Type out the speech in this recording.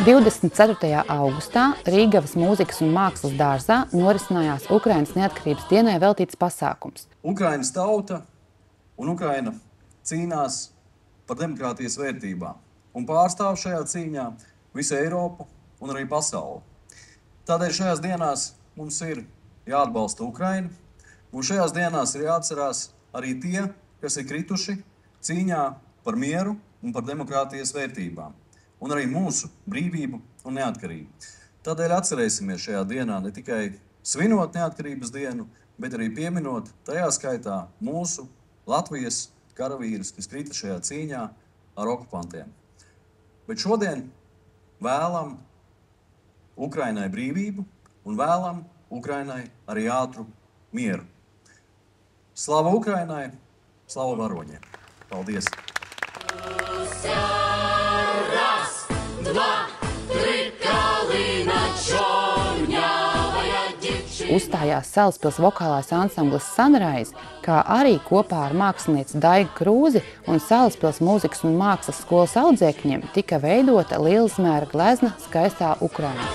24. augustā Rīgavas mūzikas un mākslas dārzā norisinājās Ukrainas neatkarības dienai veltīts pasākums. Ukrainas tauta un Ukraina cīnās par demokrātijas vērtībām un pārstāv šajā cīņā visu Eiropu un arī pasauli. Tādēļ šajās dienās mums ir jāatbalsta Ukraina, un šajās dienās ir jāatcerās arī tie, kas ir krituši cīņā par mieru un par demokrātijas vērtībām, un arī mūsu brīvību un neatkarību. Tādēļ atcerēsimies šajā dienā ne tikai svinot neatkarības dienu, bet arī pieminot tajā skaitā mūsu Latvijas karavīrus, kas krita šajā cīņā ar okupantiem. Bet šodien vēlam Ukrainai brīvību un vēlam Ukrainai arī ātru mieru. Slava Ukrainai, slava varoņiem! Paldies! Uzstājās Salaspils vokālais ansamblis Sunrise, kā arī kopā ar mākslinieci Daigu Krūzi un Salaspils mūzikas un mākslas skolas audzēkņiem tika veidota lielizmēra glezna Skaistā Ukraina.